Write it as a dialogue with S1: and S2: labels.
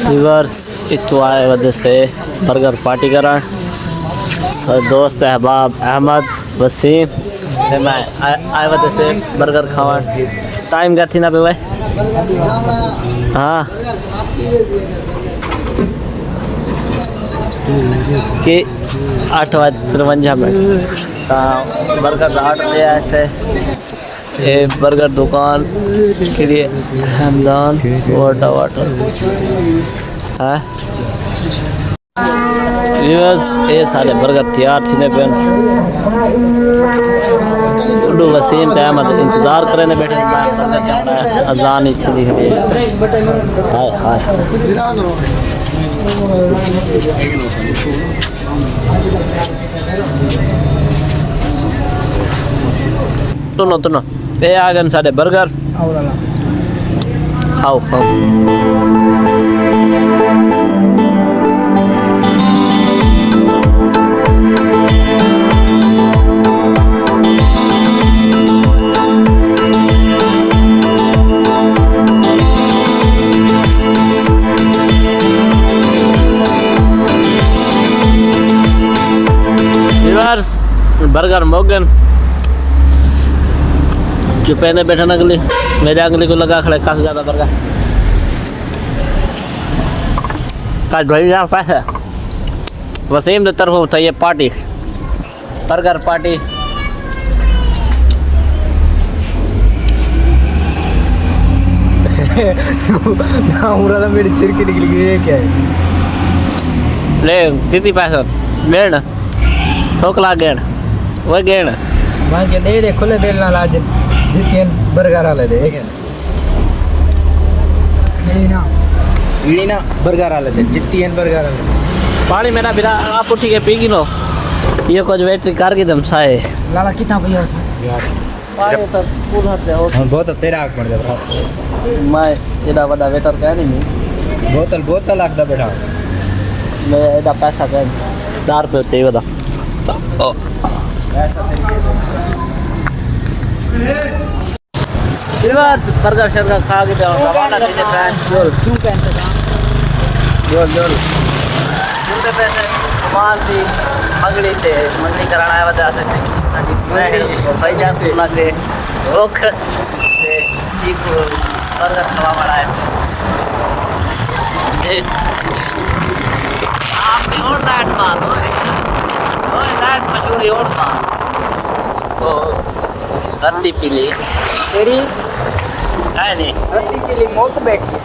S1: viewers इतो आए वजह से बर्गर पार्टी करा दोस्त अहबाब अहमद वसीम मैं आए वजह से बर्गर खावा टाइम क्या थी ना पे भाई हाँ कि 8:53 बर्गर ऑर्डर दिया ऐसे ये बर्गर दुकान के लिए हमदान वाटर वाटर है ये सारे बर्गर तैयार थी पे उडू वसीम ते अहमद इंतजार करने बैठे अजान ही थी हाय हाय सुनो ये आ गए साढ़े बर्गर खाओ खाओ बर्गर मोगन जो पहले बैठा ना अगली मेरे अगली को लगा खड़े काफ़ी ज़्यादा बर्गर का ढोई जा पैसा वसीम की तरफ होता ये पार्टी बर्गर पार्टी
S2: ना उड़ा था मेरी चिरकी निकल गई है क्या
S1: ले कितनी पैसा मेड़ ठोक ला गेण वो गेण
S2: वहाँ के दे रे खुले दिल ना लाज जितियन बर्गर वाले दे क्या इड़ी ना बर्गर वाले दे जितियन बर्गर वाले
S1: पानी मेरा बिना आप उठी के पी गिनो ये कुछ बैटरी कार की दम साए
S2: लाला कितना भैया यार
S1: पानी तो पूरा से हो
S2: बहुत तेरा आंख पड़ जा
S1: मैं एडा बड़ा वेटर कह नहीं
S2: बोतल आंख दा बैठा
S1: मैं एडा पैसा कह 4 रुपये होते ही बता बर्गर शर्गर खा के रवाना कीजिए जोल पैसे सामान थी मंगली थे मंगली कराना है वजह से भाई जान लगे भूख से चीकू बर्गर खवा बड़ा है आपकी और डाइट मार हो डाइट मशहूरी और मार तो धरती पीली
S2: तेरी
S1: है नहीं
S2: धरती के लिए मौत बैठी